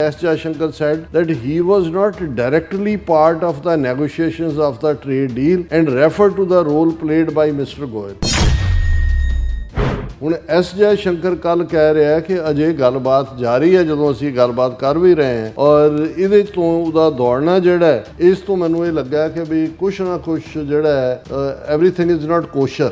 S. Jaishankar said that he was not directly part of the negotiations of the trade deal and referred to the role played by Mr. Goyal. ਹੁਣ S Jai Shankar ਕੱਲ ਕਹਿ ਰਿਹਾ ਕਿ ਅਜੇ ਗੱਲਬਾਤ ਜਾਰੀ ਹੈ ਜਦੋਂ ਅਸੀਂ ਗੱਲਬਾਤ ਕਰ ਵੀ ਰਹੇ ਹਾਂ ਔਰ ਇਹਦੇ ਤੋਂ ਉਹਦਾ ਦੌੜਨਾ ਜਿਹੜਾ ਇਸ ਤੋਂ ਮੈਨੂੰ ਇਹ ਲੱਗਾ ਕਿ ਵੀ ਕੁਛ ਨਾ ਕੁਛ ਜਿਹੜਾ everything is not ਕੋਸ਼ਰ।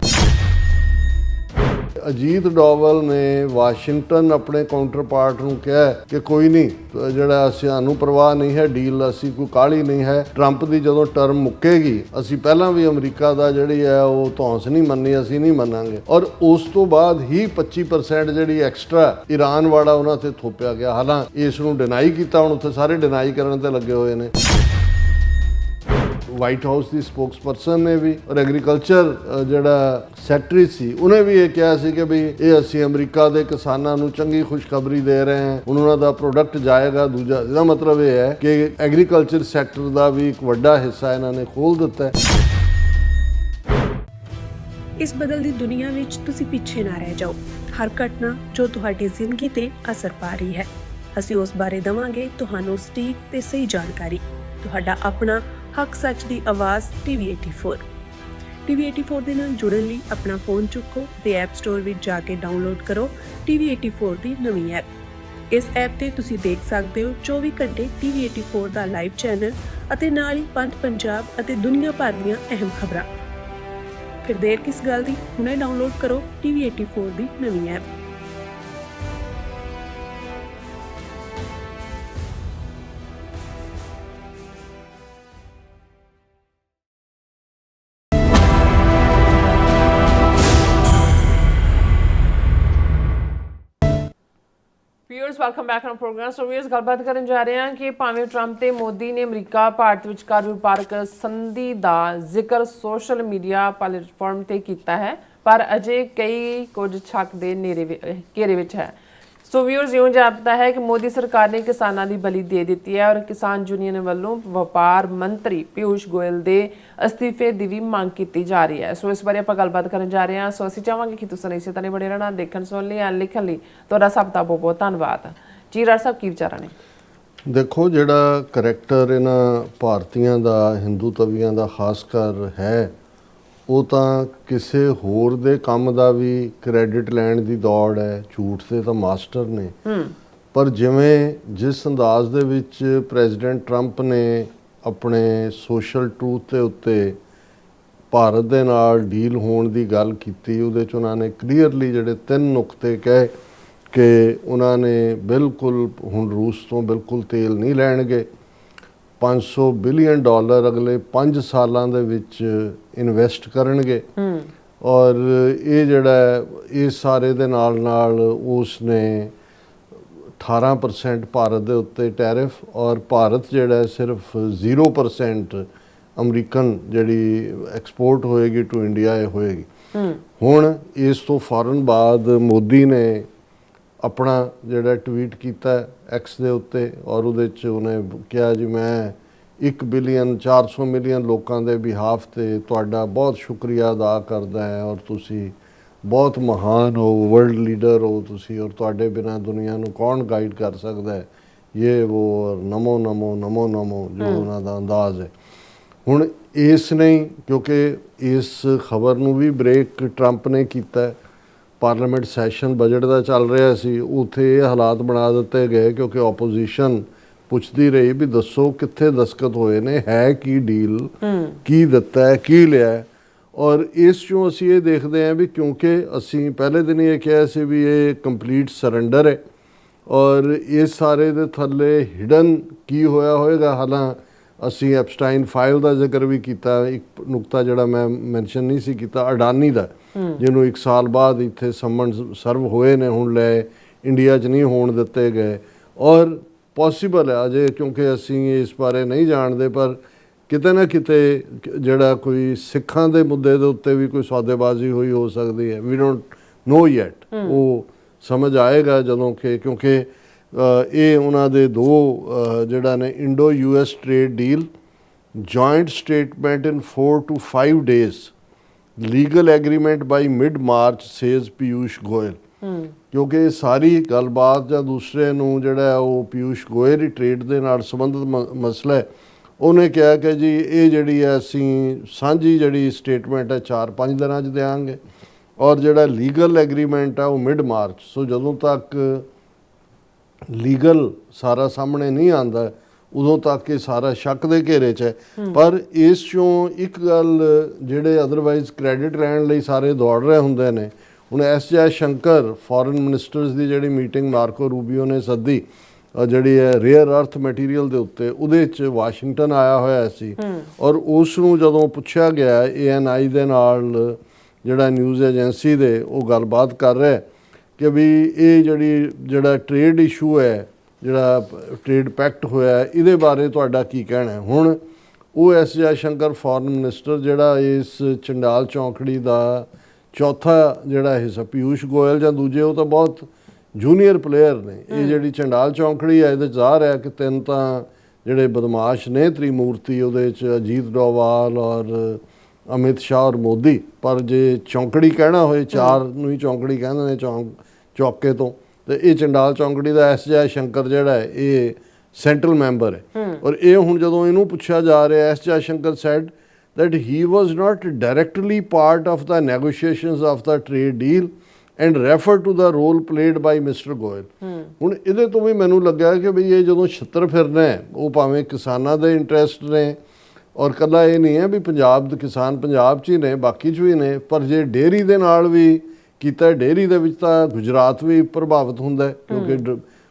Ajit Doval ਨੇ ਵਾਸ਼ਿੰਗਟਨ ਆਪਣੇ ਕਾਊਂਟਰ ਪਾਰਟ ਨੂੰ ਕਿਹਾ ਕਿ ਕੋਈ ਨਹੀਂ ਜਿਹੜਾ ਸਾਨੂੰ ਪਰਵਾਹ ਨਹੀਂ ਹੈ ਡੀਲ ਅਸੀਂ ਕੋਈ ਕਾਹਲੀ ਨਹੀਂ ਹੈ ਟਰੰਪ ਦੀ ਜਦੋਂ ਟਰਮ ਮੁੱਕੇਗੀ ਅਸੀਂ ਪਹਿਲਾਂ ਵੀ ਅਮਰੀਕਾ ਦਾ ਜਿਹੜੀ ਹੈ ਉਹ ਧੌਂਸ ਨਹੀਂ ਮੰਨੀ ਅਸੀਂ ਨਹੀਂ ਮੰਨਾਂਗੇ ਔਰ ਉਸ ਤੋਂ ਬਾਅਦ ਹੀ 25% ਜਿਹੜੀ ਐਕਸਟਰਾ ਈਰਾਨ ਵਾਲਾ ਉਹਨਾਂ ਤੇ ਥੋਪਿਆ ਗਿਆ। ਹਾਲਾਂਕਿ ਇਸ ਨੂੰ ਡਿਨਾਈ ਕੀਤਾ ਹੁਣ ਉੱਥੇ ਸਾਰੇ ਡਿਨਾਈ ਕਰਨ ਤੇ ਲੱਗੇ ਹੋਏ ਨੇ। ਵਾਈਟ ਹਾਊਸ ਦੀ ਸਪੋਕਸਪਰਸਨ ਨੇ ਵੀ ਔਰ ਐਗਰੀਕਲਚਰ ਜਿਹੜਾ ਸੈਕਟਰੀ ਸੀ ਉਹਨੇ ਵੀ ਇਹ ਕਿਹਾ ਸੀ ਕਿ ਵੀ ਇਹ ਅਸੀਂ ਅਮਰੀਕਾ ਦੇ ਕਿਸਾਨਾਂ ਨੂੰ ਚੰਗੀ ਖੁਸ਼ਖਬਰੀ ਦੇ ਰਹੇ ਹਾਂ ਉਹਨਾਂ ਦਾ ਪ੍ਰੋਡਕਟ ਜਾਏਗਾ। ਦੂਜਾ ਇਹਦਾ ਮਤਲਬ ਇਹ ਹੈ ਕਿ ਐਗਰੀਕਲਚਰ ਸੈਕਟਰ ਦਾ ਵੀ ਇੱਕ ਵੱਡਾ ਹਿੱਸਾ ਇਹਨਾਂ ਨੇ ਖੋਲ੍ਹ ਦਿੱਤਾ ਹੈ। ਇਸ ਬਦਲਦੀ ਦੁਨੀਆ ਵਿੱਚ ਤੁਸੀਂ ਪਿੱਛੇ ਨਾ ਰਹਿ ਜਾਓ। ਹਰ ਘਟਨਾ ਜੋ ਤੁਹਾਡੀ ਜ਼ਿੰਦਗੀ ਤੇ ਅਸਰ ਪਾ ਰਹੀ ਹੈ ਅਸੀਂ ਉਸ ਬਾਰੇ ਦੇਵਾਂਗੇ ਤੁਹਾਨੂੰ ਸਟੀਕ ਤੇ ਸਹੀ ਜਾਣਕਾਰੀ। ਤੁਹਾਡਾ ਆਪਣਾ ਹੱਕ ਸੱਚ ਦੀ ਆਵਾਜ਼ TV84 TV84 ਦੇ ਨਾਲ ਜੁੜਨ ਲਈ ਆਪਣਾ ਫੋਨ ਚੁੱਕੋ ਤੇ ਐਪ ਸਟੋਰ ਵਿੱਚ ਜਾ ਕੇ ਡਾਊਨਲੋਡ ਕਰੋ TV84 ਦੀ ਨਵੀਂ ਐਪ। ਇਸ ਐਪ ਤੇ ਤੁਸੀਂ ਦੇਖ ਸਕਦੇ ਹੋ 24 ਘੰਟੇ TV84 ਦਾ ਲਾਈਵ ਚੈਨਲ ਅਤੇ ਨਾਲ ਹੀ ਪੰਜ ਪੰਜਾਬ ਅਤੇ ਦੁਨੀਆ ਭਰ ਦੀਆਂ ਅਹਿਮ ਖਬਰਾਂ। ਫਿਰ ਦੇਰ ਕਿਸ ਗੱਲ ਦੀ, ਹੁਣੇ ਡਾਊਨਲੋਡ ਕਰੋ TV84 ਦੀ ਨਵੀਂ app. Viewers welcome back on programme. So viewers ਗੱਲਬਾਤ ਕਰਨ ਜਾ ਰਹੇ ਹਾਂ ਕਿ ਭਾਵੇਂ ਟਰੰਪ ਤੇ ਮੋਦੀ ਨੇ ਅਮਰੀਕਾ ਭਾਰਤ ਵਿਚਕਾਰ ਵਪਾਰਕ ਸੰਧੀ ਦਾ ਜ਼ਿਕਰ ਸੋਸ਼ਲ ਮੀਡੀਆ ਪਲੇਟਫਾਰਮ ਤੇ ਕੀਤਾ ਹੈ ਪਰ ਅਜੇ ਕਈ ਕੁਝ ਸ਼ੱਕ ਦੇ ਘੇਰੇ ਵਿੱਚ ਹੈ। ਸੋ ਵੀਅਰਸ ਇਉਂ ਜਾਪਦਾ ਹੈ ਕਿ ਮੋਦੀ ਸਰਕਾਰ ਨੇ ਕਿਸਾਨਾਂ ਦੀ ਬਲੀ ਦੇ ਦਿੱਤੀ ਹੈ ਔਰ ਕਿਸਾਨ ਯੂਨੀਅਨ ਵੱਲੋਂ ਵਪਾਰ ਮੰਤਰੀ ਪਿਊਸ਼ ਗੋਇਲ ਦੇ ਅਸਤੀਫੇ ਦੀ ਵੀ ਮੰਗ ਕੀਤੀ ਜਾ ਰਹੀ ਹੈ। ਸੋ ਇਸ ਬਾਰੇ ਆਪਾਂ ਗੱਲਬਾਤ ਕਰਨ ਜਾ ਰਹੇ ਹਾਂ। ਸੋ ਅਸੀਂ ਚਾਹਾਂਗੇ ਕਿ ਤੁਸੀਂ ਇਸੇ ਤਰ੍ਹਾਂ ਬਣੇ ਰਹਿਣਾ ਦੇਖਣ ਸੁਣਨ ਲਈ ਲਿਖਣ ਲਈ ਤੁਹਾਡਾ ਸਭ ਦਾ ਬਹੁਤ ਬਹੁਤ ਧੰਨਵਾਦ। ਜੀ ਰਾਜ ਸਾਹਿਬ ਕੀ ਵਿਚਾਰਾਂ ਨੇ? ਦੇਖੋ ਜਿਹੜਾ ਕਰੈਕਟਰ ਇਹਨਾਂ ਭਾਰਤੀਆਂ ਦਾ ਹਿੰਦੂ ਤਵੀਆਂ ਦਾ ਖਾਸ ਕਰ ਹੈ ਉਹ ਤਾਂ ਕਿਸੇ ਹੋਰ ਦੇ ਕੰਮ ਦਾ ਵੀ ਕ੍ਰੈਡਿਟ ਲੈਣ ਦੀ ਦੌੜ ਹੈ। ਝੂਠ ਦੇ ਤਾਂ ਮਾਸਟਰ ਨੇ ਪਰ ਜਿਵੇਂ ਜਿਸ ਅੰਦਾਜ਼ ਦੇ ਵਿੱਚ ਪ੍ਰੈਜ਼ੀਡੈਂਟ ਟਰੰਪ ਨੇ ਆਪਣੇ ਸੋਸ਼ਲ ਟਰੂਥ ਦੇ ਉੱਤੇ ਭਾਰਤ ਦੇ ਨਾਲ ਡੀਲ ਹੋਣ ਦੀ ਗੱਲ ਕੀਤੀ ਉਹਦੇ 'ਚ ਉਹਨਾਂ ਨੇ ਕਲੀਅਰਲੀ ਜਿਹੜੇ 3 ਨੁਕਤੇ ਕਹੇ ਕਿ ਉਹਨਾਂ ਨੇ ਬਿਲਕੁਲ ਹੁਣ ਰੂਸ ਤੋਂ ਬਿਲਕੁਲ ਤੇਲ ਨਹੀਂ ਲੈਣਗੇ। $500 ਬਿਲੀਅਨ ਅਗਲੇ 5 ਸਾਲਾਂ ਦੇ ਵਿੱਚ ਇਨਵੈਸਟ ਕਰਨਗੇ ਔਰ ਇਹ ਜਿਹੜਾ ਇਸ ਸਾਰੇ ਦੇ ਨਾਲ ਨਾਲ ਉਸ ਨੇ 18% ਭਾਰਤ ਦੇ ਉੱਤੇ ਟੈਰਿਫ ਔਰ ਭਾਰਤ ਜਿਹੜਾ ਸਿਰਫ 0% ਅਮਰੀਕਨ ਜਿਹੜੀ ਐਕਸਪੋਰਟ ਹੋਏਗੀ ਟੂ ਇੰਡੀਆ ਇਹ ਹੋਏਗੀ। ਹੁਣ ਇਸ ਤੋਂ ਫੌਰਨ ਬਾਅਦ ਮੋਦੀ ਨੇ ਆਪਣਾ ਜਿਹੜਾ ਟਵੀਟ ਕੀਤਾ ਐਕਸ ਦੇ ਉੱਤੇ ਔਰ ਉਹਦੇ 'ਚ ਉਹਨੇ ਕਿਹਾ ਜੀ ਮੈਂ 1 ਬਿਲੀਅਨ 400 ਮਿਲੀਅਨ ਲੋਕਾਂ ਦੇ ਬਿਹਾਫ 'ਤੇ ਤੁਹਾਡਾ ਬਹੁਤ ਸ਼ੁਕਰੀਆ ਅਦਾ ਕਰਦਾ ਹੈ ਔਰ ਤੁਸੀਂ ਬਹੁਤ ਮਹਾਨ ਹੋ ਵਰਲਡ ਲੀਡਰ ਹੋ ਤੁਸੀਂ ਔਰ ਤੁਹਾਡੇ ਬਿਨਾਂ ਦੁਨੀਆ ਨੂੰ ਕੌਣ ਗਾਈਡ ਕਰ ਸਕਦਾ ਹੈ ਇਹ ਉਹ ਨਮੋ ਨਮੋ ਨਮੋ ਨਮੋ ਜੋ ਉਹਨਾਂ ਦਾ ਅੰਦਾਜ਼ ਹੈ। ਹੁਣ ਇਸ ਨਹੀਂ ਕਿਉਂਕਿ ਇਸ ਖਬਰ ਨੂੰ ਵੀ ਬ੍ਰੇਕ ਟਰੰਪ ਨੇ ਕੀਤਾ। ਪਾਰਲੀਮੈਂਟ ਸੈਸ਼ਨ ਬਜਟ ਦਾ ਚੱਲ ਰਿਹਾ ਸੀ ਉੱਥੇ ਇਹ ਹਾਲਾਤ ਬਣਾ ਦਿੱਤੇ ਗਏ ਕਿਉਂਕਿ ਆਪੋਜੀਸ਼ਨ ਪੁੱਛਦੀ ਰਹੀ ਵੀ ਦੱਸੋ ਕਿੱਥੇ ਦਸਤਖਤ ਹੋਏ ਨੇ ਹੈ ਕੀ ਡੀਲ ਕੀ ਦਿੱਤਾ ਹੈ ਕੀ ਲਿਆ ਔਰ ਇਸ 'ਚੋਂ ਅਸੀਂ ਇਹ ਦੇਖਦੇ ਹਾਂ ਵੀ ਕਿਉਂਕਿ ਅਸੀਂ ਪਹਿਲੇ ਦਿਨ ਇਹ ਕਿਹਾ ਸੀ ਵੀ ਇਹ ਕੰਪਲੀਟ ਸਰੈਂਡਰ ਹੈ ਔਰ ਇਸ ਸਾਰੇ ਦੇ ਥੱਲੇ ਹਿਡਨ ਕੀ ਹੋਇਆ ਹੋਏਗਾ। ਹਾਲਾਂਕਿ ਅਸੀਂ ਐਪਸਟਾਈਨ ਫਾਈਲ ਦਾ ਜ਼ਿਕਰ ਵੀ ਕੀਤਾ। ਇੱਕ ਨੁਕਤਾ ਜਿਹੜਾ ਮੈਂ ਮੈਂਸ਼ਨ ਨਹੀਂ ਸੀ ਕੀਤਾ ਅਡਾਨੀ ਦਾ ਜਿਹਨੂੰ 1 ਸਾਲ ਬਾਅਦ ਇੱਥੇ ਸਮਨ ਸਰਵ ਹੋਏ ਨੇ ਹੁਣ ਲੈ ਇੰਡੀਆ 'ਚ ਨਹੀਂ ਹੋਣ ਦਿੱਤੇ ਗਏ ਔਰ ਪੋਸੀਬਲ ਹੈ ਅਜੇ ਕਿਉਂਕਿ ਅਸੀਂ ਇਸ ਬਾਰੇ ਨਹੀਂ ਜਾਣਦੇ ਪਰ ਕਿਤੇ ਨਾ ਕਿਤੇ ਜਿਹੜਾ ਕੋਈ ਸਿੱਖਾਂ ਦੇ ਮੁੱਦੇ ਦੇ ਉੱਤੇ ਵੀ ਕੋਈ ਸੌਦੇਬਾਜ਼ੀ ਹੋਈ ਹੋ ਸਕਦੀ ਹੈ। ਵੀ ਡੋਂਟ ਨੋ ਯੈਟ ਉਹ ਸਮਝ ਆਏਗਾ ਜਦੋਂ ਕਿ ਕਿਉਂਕਿ ਇਹ ਉਹਨਾਂ ਦੇ 2 ਜਿਹੜਾ ਨੇ Indo US trade deal joint statement in 4 to 5 days legal agreement by mid March says Piyush Goyal. ਕਿਉਂਕਿ ਇਹ ਸਾਰੀ ਗੱਲਬਾਤ ਜਾਂ ਦੂਸਰੇ ਨੂੰ ਜਿਹੜਾ ਉਹ ਪਿਊਸ਼ ਗੋਇਲ ਦੀ ਟ੍ਰੇਡ ਦੇ ਨਾਲ ਸੰਬੰਧਿਤ ਮਸਲਾ ਹੈ, ਉਹਨੇ ਕਿਹਾ ਕਿ ਜੀ ਇਹ ਜਿਹੜੀ ਹੈ ਅਸੀਂ ਸਾਂਝੀ ਜਿਹੜੀ ਸਟੇਟਮੈਂਟ ਹੈ 4-5 ਦਿਨਾਂ 'ਚ ਦਿਆਂਗੇ, ਔਰ ਜਿਹੜਾ ਲੀਗਲ ਐਗਰੀਮੈਂਟ ਆ ਉਹ ਮਿਡ ਮਾਰਚ। ਸੋ ਜਦੋਂ ਤੱਕ ਲੀਗਲ ਸਾਰਾ ਸਾਹਮਣੇ ਨਹੀਂ ਆਉਂਦਾ ਉਦੋਂ ਤੱਕ ਇਹ ਸਾਰਾ ਸ਼ੱਕ ਦੇ ਘੇਰੇ 'ਚ ਹੈ। ਪਰ ਇਸ 'ਚੋਂ ਇੱਕ ਗੱਲ ਜਿਹੜੇ ਅਦਰਵਾਈਜ਼ ਕ੍ਰੈਡਿਟ ਲੈਣ ਲਈ ਸਾਰੇ ਦੌੜ ਰਹੇ ਹੁੰਦੇ ਨੇ, ਹੁਣ S Jai Shankar foreign ministers ਦੀ ਜਿਹੜੀ ਮੀਟਿੰਗ ਮਾਰਕੋ ਰੂਬੀਓ ਨੇ ਸੱਦੀ ਜਿਹੜੀ ਹੈ ਰੇਅਰ ਅਰਥ ਮਟੀਰੀਅਲ ਦੇ ਉੱਤੇ, ਉਹਦੇ 'ਚ ਵਾਸ਼ਿੰਗਟਨ ਆਇਆ ਹੋਇਆ ਸੀ, ਔਰ ਉਸ ਨੂੰ ਜਦੋਂ ਪੁੱਛਿਆ ਗਿਆ ANI ਦੇ ਨਾਲ ਜਿਹੜਾ ਨਿਊਜ਼ ਏਜੰਸੀ ਦੇ ਉਹ ਗੱਲਬਾਤ ਕਰ ਰਿਹਾ ਕਿ ਵੀ ਇਹ ਜਿਹੜਾ ਟ੍ਰੇਡ ਇਸ਼ੂ ਹੈ, ਜਿਹੜਾ ਟ੍ਰੇਡ ਪੈਕਟ ਹੋਇਆ, ਇਹਦੇ ਬਾਰੇ ਤੁਹਾਡਾ ਕੀ ਕਹਿਣਾ ਹੈ। ਹੁਣ ਉਹ S Jai Shankar foreign minister ਜਿਹੜਾ ਇਸ ਚੰਡਾਲ ਚੌਂਕੜੀ ਦਾ ਚੌਥਾ ਜਿਹੜਾ ਹਿੱਸਾ, ਪਿਊਸ਼ ਗੋਇਲ ਜਾਂ ਦੂਜੇ ਉਹ ਤਾਂ ਬਹੁਤ ਜੂਨੀਅਰ ਪਲੇਅਰ ਨੇ, ਇਹ ਜਿਹੜੀ ਚੰਡਾਲ ਚੌਂਕੜੀ ਹੈ ਇਹਦੇ ਜ਼ਾਹਰ ਹੈ ਕਿ ਤਿੰਨ ਤਾਂ ਜਿਹੜੇ ਬਦਮਾਸ਼ ਨੇ ਤ੍ਰਿਮੂਰਤੀ, ਉਹਦੇ 'ਚ ਅਜੀਤ ਡੋਵਾਲ ਔਰ ਅਮਿਤ ਸ਼ਾਹ ਔਰ ਮੋਦੀ, ਪਰ ਜੇ ਚੌਂਕੜੀ ਕਹਿਣਾ ਹੋਏ ਚਾਰ ਨੂੰ ਹੀ ਚੌਂਕੜੀ ਕਹਿੰਦੇ ਨੇ ਚੌਕੇ ਤੋਂ, ਤੇ ਇਹ ਚੰਡਾਲ ਚੌਂਕੜੀ ਦਾ ਐਸ ਜੈ ਸ਼ੰਕਰ ਜਿਹੜਾ ਹੈ ਇਹ ਸੈਂਟਰਲ ਮੈਂਬਰ ਹੈ। ਔਰ ਇਹ ਹੁਣ ਜਦੋਂ ਇਹਨੂੰ ਪੁੱਛਿਆ ਜਾ ਰਿਹਾ, S Jaishankar said that he was not directly part of the negotiations of the trade deal and referred to the role played by Mr. Goyal। ਹੁਣ ਇਹਦੇ ਤੋਂ ਵੀ ਮੈਨੂੰ ਲੱਗਿਆ ਕਿ ਵੀ ਇਹ ਜਦੋਂ ਛਿੱਤਰ ਫਿਰਨਾ ਹੈ, ਉਹ ਭਾਵੇਂ ਕਿਸਾਨਾਂ ਦੇ ਇੰਟਰਸਟ ਨੇ, ਔਰ ਕੱਲਾ ਇਹ ਨਹੀਂ ਹੈ ਵੀ ਪੰਜਾਬ ਦੇ ਕਿਸਾਨ ਪੰਜਾਬ 'ਚ ਹੀ ਨੇ, ਬਾਕੀ 'ਚ ਵੀ ਨੇ, ਪਰ ਜੇ ਡੇਅਰੀ ਦੇ ਨਾਲ ਵੀ ਕੀਤਾ, ਡੇਅਰੀ ਦੇ ਵਿੱਚ ਤਾਂ ਗੁਜਰਾਤ ਵੀ ਪ੍ਰਭਾਵਿਤ ਹੁੰਦਾ ਕਿਉਂਕਿ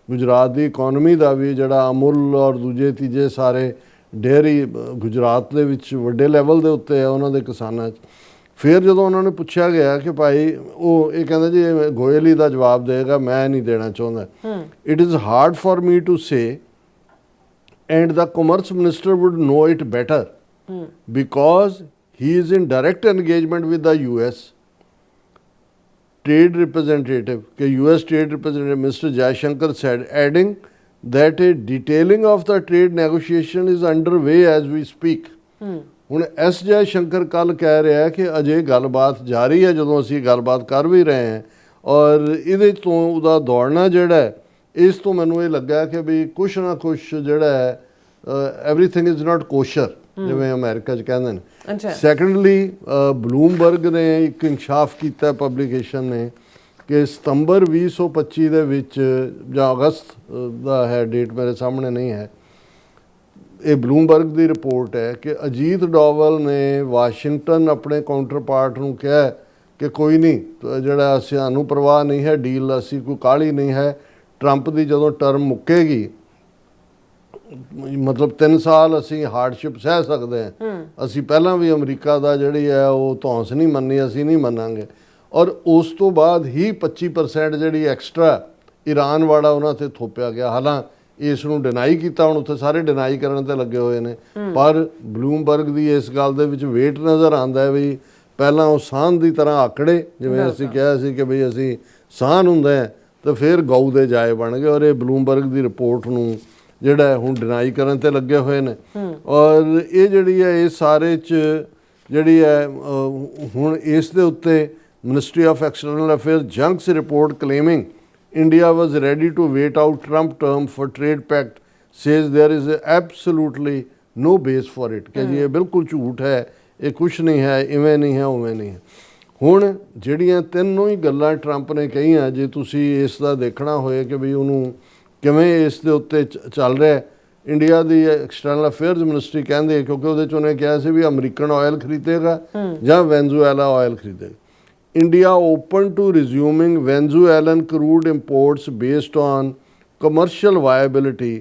ਗੁਜਰਾਤ ਦੀ ਇਕੋਨਮੀ ਦਾ ਵੀ ਜਿਹੜਾ ਅਮੁੱਲ ਔਰ ਦੂਜੇ ਤੀਜੇ ਸਾਰੇ ਡੇਅਰੀ ਗੁਜਰਾਤ ਦੇ ਵਿੱਚ ਵੱਡੇ ਲੈਵਲ ਦੇ ਉੱਤੇ ਹੈ ਉਹਨਾਂ ਦੇ ਕਿਸਾਨਾਂ 'ਚ। ਫਿਰ ਜਦੋਂ ਉਹਨਾਂ ਨੇ ਪੁੱਛਿਆ ਗਿਆ ਕਿ ਭਾਈ ਉਹ ਇਹ ਕਹਿੰਦਾ ਜੀ ਗੋਇਲ ਹੀ ਦਾ ਜਵਾਬ ਦੇਗਾ, ਮੈਂ ਨਹੀਂ ਦੇਣਾ ਚਾਹੁੰਦਾ। It is hard for me to say and the commerce minister would know it better because he is in direct engagement with the US trade representative, US trade representative Mr. Jaishankar said, adding that a detailing of the trade negotiation is underway as we speak। ਹੁਣ S Jai Shankar ਕੱਲ ਕਹਿ ਰਿਹਾ ਕਿ ਅਜੇ ਗੱਲਬਾਤ ਜਾਰੀ ਹੈ, ਜਦੋਂ ਅਸੀਂ ਗੱਲਬਾਤ ਕਰ ਵੀ ਰਹੇ ਹਾਂ, ਔਰ ਇਹਦੇ ਤੋਂ ਉਹਦਾ ਦੌੜਨਾ ਜਿਹੜਾ ਹੈ, ਇਸ ਤੋਂ ਮੈਨੂੰ ਇਹ ਲੱਗਾ ਕਿ ਵੀ ਕੁਛ ਨਾ ਕੁਛ ਜਿਹੜਾ ਹੈ ਐਵਰੀਥਿੰਗ ਇਜ਼ ਨਾਟ ਕੋਸ਼ਰ, ਜਿਵੇਂ ਅਮਰੀਕਾ 'ਚ ਕਹਿੰਦੇ ਨੇ। ਸੈਕੰਡਲੀ ਬਲੂਮਬਰਗ ਨੇ ਇੱਕ ਇਨਕਸ਼ਾਫ ਕੀਤਾ ਪਬਲੀਕੇਸ਼ਨ ਨੇ ਕਿ ਸਤੰਬਰ 2025 ਦੇ ਵਿੱਚ ਜਾਂ ਅਗਸਤ ਦਾ ਹੈ ਡੇਟ, ਮੇਰੇ ਸਾਹਮਣੇ ਨਹੀਂ ਹੈ, ਇਹ ਬਲੂਮਬਰਗ ਦੀ ਰਿਪੋਰਟ ਹੈ ਕਿ ਅਜੀਤ ਡੋਵਲ ਨੇ ਵਾਸ਼ਿੰਗਟਨ ਆਪਣੇ ਕਾਊਂਟਰ ਪਾਰਟ ਨੂੰ ਕਿਹਾ ਕਿ ਕੋਈ ਨਹੀਂ, ਜਿਹੜਾ ਸਾਨੂੰ ਪਰਵਾਹ ਨਹੀਂ ਹੈ ਡੀਲ, ਅਸੀਂ ਕੋਈ ਕਾਹਲੀ ਨਹੀਂ ਹੈ, ਟਰੰਪ ਦੀ ਜਦੋਂ ਟਰਮ ਮੁੱਕੇਗੀ, ਮਤਲਬ 3 ਸਾਲ ਅਸੀਂ ਹਾਰਡਸ਼ਿਪ ਸਹਿ ਸਕਦੇ ਹਾਂ, ਅਸੀਂ ਪਹਿਲਾਂ ਵੀ ਅਮਰੀਕਾ ਦਾ ਜਿਹੜੀ ਹੈ ਉਹ ਧੌਂਸ ਨਹੀਂ ਮੰਨੀ, ਅਸੀਂ ਨਹੀਂ ਮੰਨਾਂਗੇ, ਔਰ ਉਸ ਤੋਂ ਬਾਅਦ ਹੀ 25% ਜਿਹੜੀ ਐਕਸਟਰਾ ਈਰਾਨ ਵਾਲਾ ਉਹਨਾਂ 'ਤੇ ਥੋਪਿਆ ਗਿਆ। ਹਾਲਾਂਕਿ ਇਸ ਨੂੰ ਡਿਨਾਈ ਕੀਤਾ, ਹੁਣ ਉੱਥੇ ਸਾਰੇ ਡਿਨਾਈ ਕਰਨ 'ਤੇ ਲੱਗੇ ਹੋਏ ਨੇ, ਪਰ ਬਲੂਮਬਰਗ ਦੀ ਇਸ ਗੱਲ ਦੇ ਵਿੱਚ ਵੇਟ ਨਜ਼ਰ ਆਉਂਦਾ ਹੈ ਵੀ ਪਹਿਲਾਂ ਉਹ ਸਾਨ ਦੀ ਤਰ੍ਹਾਂ ਆਕੜੇ, ਜਿਵੇਂ ਅਸੀਂ ਕਿਹਾ ਸੀ ਕਿ ਬਈ ਅਸੀਂ ਸਾਨ ਹੁੰਦਾ ਹੈ, ਤੇ ਫਿਰ ਗਊ ਦੇ ਜਾਏ ਬਣ ਗਏ, ਔਰ ਇਹ ਬਲੂਮਬਰਗ ਦੀ ਰਿਪੋਰਟ ਨੂੰ ਜਿਹੜਾ ਹੁਣ ਡਿਨਾਈ ਕਰਨ 'ਤੇ ਲੱਗੇ ਹੋਏ ਨੇ। ਔਰ ਇਹ ਜਿਹੜੀ ਹੈ ਇਹ ਸਾਰੇ 'ਚ ਜਿਹੜੀ ਹੈ ਹੁਣ ਇਸ ਦੇ ਉੱਤੇ ministry of external affairs junks report ਕਲੇਮਿੰਗ India was ready to wait out Trump term for trade pact says there is absolutely no base for it, ਕਿ ਜੀ ਇਹ ਬਿਲਕੁਲ ਝੂਠ ਹੈ, ਇਹ ਕੁਛ ਨਹੀਂ ਹੈ, ਇਵੇਂ ਨਹੀਂ ਹੈ, ਉਵੇਂ ਨਹੀਂ ਹੈ। ਹੁਣ ਜਿਹੜੀਆਂ ਤਿੰਨੋਂ ਹੀ ਗੱਲਾਂ ਟਰੰਪ ਨੇ ਕਹੀਆਂ, ਜੇ ਤੁਸੀਂ ਇਸ ਦਾ ਦੇਖਣਾ ਹੋਏ ਕਿ ਵੀ ਉਹਨੂੰ ਕਿਵੇਂ ਇਸ ਦੇ ਉੱਤੇ ਚੱਲ ਰਿਹਾ, ਇੰਡੀਆ ਦੀ ਐਕਸਟਰਨਲ ਅਫੇਅਰਸ ਮਿਨਿਸਟਰੀ ਕਹਿੰਦੇ, ਕਿਉਂਕਿ ਉਹਦੇ 'ਚ ਉਹਨੇ ਕਿਹਾ ਸੀ ਵੀ ਅਮਰੀਕਨ ਆਇਲ ਖਰੀਦੇਗਾ ਜਾਂ ਵੈਨਜ਼ੂਏਲਾ ਆਇਲ ਖਰੀਦੇਗਾ। India open to resuming Venezuelan crude imports based on commercial viability,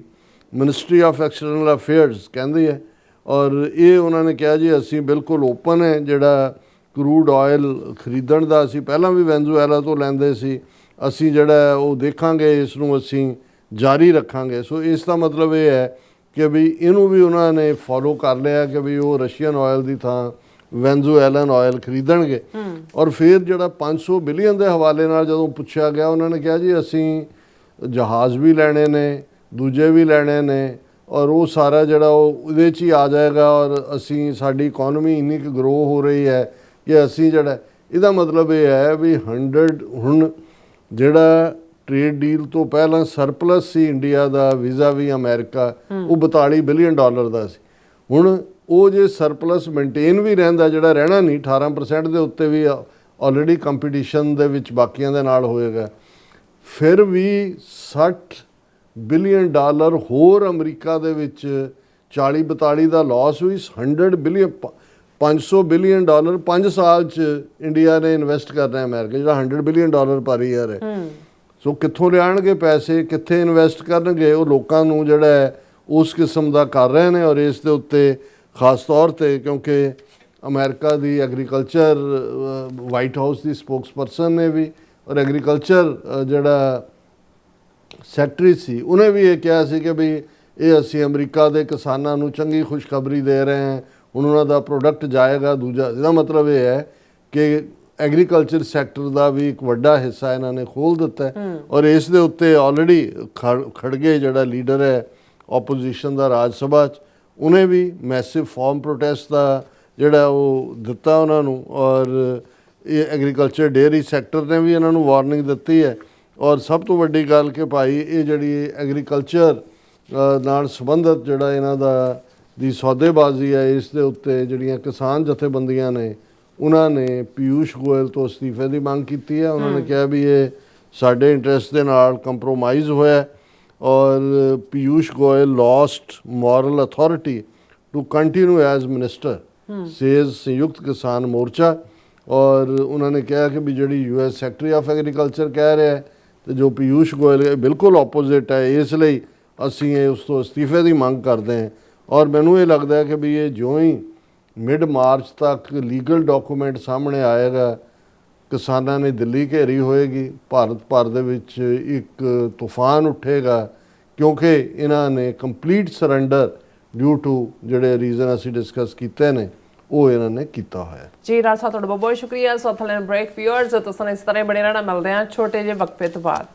Ministry of External Affairs ਕਹਿੰਦੀ ਹੈ। ਔਰ ਇਹ ਉਹਨਾਂ ਨੇ ਕਿਹਾ ਜੀ ਅਸੀਂ ਬਿਲਕੁਲ ਓਪਨ ਹੈ ਜਿਹੜਾ ਕਰੂਡ ਆਇਲ ਖਰੀਦਣ ਦਾ, ਅਸੀਂ ਪਹਿਲਾਂ ਵੀ ਵੈਨਜ਼ੂਏਲਾ ਤੋਂ ਲੈਂਦੇ ਸੀ, ਅਸੀਂ ਜਿਹੜਾ ਉਹ ਦੇਖਾਂਗੇ, ਇਸ ਨੂੰ ਅਸੀਂ ਜਾਰੀ ਰੱਖਾਂਗੇ। ਸੋ ਇਸ ਦਾ ਮਤਲਬ ਇਹ ਹੈ ਕਿ ਵੀ ਇਹਨੂੰ ਵੀ ਉਹਨਾਂ ਨੇ ਫੋਲੋ ਕਰ ਲਿਆ ਕਿ ਵੀ ਉਹ ਰਸ਼ੀਅਨ ਆਇਲ ਦੀ ਥਾਂ ਵੈਨਜ਼ੂਏਲਨ ਆਇਲ ਖਰੀਦਣਗੇ। ਔਰ ਫਿਰ ਜਿਹੜਾ 500 ਬਿਲੀਅਨ ਦੇ ਹਵਾਲੇ ਨਾਲ ਜਦੋਂ ਪੁੱਛਿਆ ਗਿਆ, ਉਹਨਾਂ ਨੇ ਕਿਹਾ ਜੀ ਅਸੀਂ ਜਹਾਜ਼ ਵੀ ਲੈਣੇ ਨੇ, ਦੂਜੇ ਵੀ ਲੈਣੇ ਨੇ, ਔਰ ਉਹ ਸਾਰਾ ਜਿਹੜਾ ਉਹ ਉਹਦੇ 'ਚ ਹੀ ਆ ਜਾਏਗਾ, ਔਰ ਅਸੀਂ ਸਾਡੀ ਇਕੋਨਮੀ ਇੰਨੀ ਕੁ ਗਰੋ ਹੋ ਰਹੀ ਹੈ ਕਿ ਅਸੀਂ ਜਿਹੜਾ, ਇਹਦਾ ਮਤਲਬ ਇਹ ਹੈ ਵੀ 100 ਹੁਣ ਜਿਹੜਾ ਟ੍ਰੇਡ ਡੀਲ ਤੋਂ ਪਹਿਲਾਂ ਸਰਪਲਸ ਸੀ ਇੰਡੀਆ ਦਾ ਵੀਜ਼ਾ ਵੀ ਅਮਰੀਕਾ, ਉਹ 42 ਬਿਲੀਅਨ ਡਾਲਰ ਦਾ ਸੀ। ਹੁਣ ਉਹ ਜੇ ਸਰਪਲਸ ਮੇਨਟੇਨ ਵੀ ਰਹਿੰਦਾ, ਜਿਹੜਾ ਰਹਿਣਾ ਨਹੀਂ 18% ਦੇ ਉੱਤੇ ਵੀ ਆਲਰੇਡੀ ਕੰਪੀਟੀਸ਼ਨ ਦੇ ਵਿੱਚ ਬਾਕੀਆਂ ਦੇ ਨਾਲ ਹੋਏਗਾ, ਫਿਰ ਵੀ 60 ਬਿਲੀਅਨ ਡਾਲਰ ਹੋਰ ਅਮਰੀਕਾ ਦੇ ਵਿੱਚ 40-42 ਦਾ ਲਾਸ ਹੋਈ। 100 ਬਿਲੀਅਨ 500 ਬਿਲੀਅਨ ਡਾਲਰ 5 ਸਾਲ 'ਚ ਇੰਡੀਆ ਨੇ ਇਨਵੈਸਟ ਕਰਨਾ ਹੈ ਅਮਰੀਕਾ, ਜਿਹੜਾ 100 ਬਿਲੀਅਨ ਡਾਲਰ ਪਰ ਈਅਰ ਹੈ। ਸੋ ਕਿੱਥੋਂ ਲਿਆਉਣਗੇ ਪੈਸੇ, ਕਿੱਥੇ ਇਨਵੈਸਟ ਕਰਨਗੇ? ਉਹ ਲੋਕਾਂ ਨੂੰ ਜਿਹੜਾ ਹੈ ਉਸ ਕਿਸਮ ਦਾ ਕਰ ਰਹੇ ਨੇ। ਔਰ ਇਸ ਦੇ ਉੱਤੇ ਖਾਸ ਤੌਰ ਤੇ ਕਿਉਂਕਿ ਅਮਰੀਕਾ ਦੀ ਐਗਰੀਕਲਚਰ ਵਾਈਟ ਹਾਊਸ ਦੀ ਸਪੋਕਸਪਰਸਨ ਨੇ ਵੀ, ਔਰ ਐਗਰੀਕਲਚਰ ਜਿਹੜਾ ਸੈਕਟਰੀ ਸੀ ਉਹਨੇ ਵੀ ਇਹ ਕਿਹਾ ਸੀ ਕਿ ਵੀ ਇਹ ਅਸੀਂ ਅਮਰੀਕਾ ਦੇ ਕਿਸਾਨਾਂ ਨੂੰ ਚੰਗੀ ਖੁਸ਼ਖਬਰੀ ਦੇ ਰਹੇ ਹਾਂ, ਹੁਣ ਉਹਨਾਂ ਦਾ ਪ੍ਰੋਡਕਟ ਜਾਏਗਾ। ਦੂਜਾ ਇਹਦਾ ਮਤਲਬ ਇਹ ਹੈ ਕਿ ਐਗਰੀਕਲਚਰ ਸੈਕਟਰ ਦਾ ਵੀ ਇੱਕ ਵੱਡਾ ਹਿੱਸਾ ਇਹਨਾਂ ਨੇ ਖੋਲ੍ਹ ਦਿੱਤਾ ਔਰ ਇਸ ਦੇ ਉੱਤੇ ਆਲਰੇਡੀ ਖੜਗੇ ਜਿਹੜਾ ਲੀਡਰ ਹੈ ਆਪੋਜੀਸ਼ਨ ਦਾ ਰਾਜ ਸਭਾ 'ਚ, ਉਹਨੇ ਵੀ ਮੈਸਿਵ ਫਾਰਮ ਪ੍ਰੋਟੈਸਟ ਦਾ ਜਿਹੜਾ ਉਹ ਦਿੱਤਾ ਉਹਨਾਂ ਨੂੰ। ਔਰ ਇਹ ਐਗਰੀਕਲਚਰ ਡੇਅਰੀ ਸੈਕਟਰ ਨੇ ਵੀ ਇਹਨਾਂ ਨੂੰ ਵਾਰਨਿੰਗ ਦਿੱਤੀ ਹੈ। ਔਰ ਸਭ ਤੋਂ ਵੱਡੀ ਗੱਲ ਕਿ ਭਾਈ ਇਹ ਜਿਹੜੀ ਐਗਰੀਕਲਚਰ ਨਾਲ ਸੰਬੰਧਿਤ ਜਿਹੜਾ ਇਹਨਾਂ ਦਾ ਦੀ ਸੌਦੇਬਾਜ਼ੀ ਹੈ, ਇਸ ਦੇ ਉੱਤੇ ਜਿਹੜੀਆਂ ਕਿਸਾਨ ਜਥੇਬੰਦੀਆਂ ਨੇ ਉਹਨਾਂ ਨੇ ਪੀਯੂਸ਼ ਗੋਇਲ ਤੋਂ ਅਸਤੀਫੇ ਦੀ ਮੰਗ ਕੀਤੀ ਹੈ। ਉਹਨਾਂ ਨੇ ਕਿਹਾ ਵੀ ਇਹ ਸਾਡੇ ਇੰਟਰਸਟ ਦੇ ਨਾਲ ਕੰਪਰੋਮਾਈਜ਼ ਹੋਇਆ ਔਰ Piyush Goyal lost moral authority to continue as minister says Samyukt Kisan ਮੋਰਚਾ। ਔਰ ਉਹਨਾਂ ਨੇ ਕਿਹਾ ਕਿ ਵੀ ਜਿਹੜੀ US ਸੈਕਟਰੀ ਆਫ ਐਗਰੀਕਲਚਰ ਕਹਿ ਰਿਹਾ ਤੇ ਜੋ ਪੀਯੂਸ਼ ਗੋਇਲ ਬਿਲਕੁਲ ਆਪੋਜ਼ਿਟ ਹੈ, ਇਸ ਲਈ ਅਸੀਂ ਇਹ ਉਸ ਤੋਂ ਅਸਤੀਫੇ ਦੀ ਮੰਗ ਕਰਦੇ ਹਾਂ। ਔਰ ਮੈਨੂੰ ਇਹ ਲੱਗਦਾ ਹੈ ਕਿ ਵੀ ਇਹ ਜਿਉਂ ਹੀ ਮਿਡ ਮਾਰਚ ਤੱਕ ਲੀਗਲ ਡਾਕੂਮੈਂਟ ਸਾਹਮਣੇ ਆਏਗਾ, ਕਿਸਾਨਾਂ ਨੇ ਦਿੱਲੀ ਘੇਰੀ ਹੋਏਗੀ, ਭਾਰਤ ਭਰ ਦੇ ਵਿੱਚ ਇੱਕ ਤੂਫਾਨ ਉੱਠੇਗਾ ਕਿਉਂਕਿ ਇਹਨਾਂ ਨੇ ਕੰਪਲੀਟ ਸਰੈਂਡਰ ਡਿਊ ਟੂ ਜਿਹੜੇ ਰੀਜ਼ਨ ਅਸੀਂ ਡਿਸਕਸ ਕੀਤੇ ਨੇ ਉਹ ਇਹਨਾਂ ਨੇ ਕੀਤਾ ਹੋਇਆ। ਜੀ ਰਾਜ ਸਾਹਿਬ ਤੁਹਾਡਾ ਬਹੁਤ ਬਹੁਤ ਸ਼ੁਕਰੀਆ। ਸੋ ਥਲੇ ਬ੍ਰੇਕ ਵਿਊਅਰਸ ਤੁਸੀਂ ਇਸ ਤਰ੍ਹਾਂ ਬਣੇ ਰਹਿਣਾ, ਮਿਲਦੇ ਹਾਂ ਛੋਟੇ ਜਿਹੇ ਵਕਫੇ ਤੋਂ ਬਾਅਦ।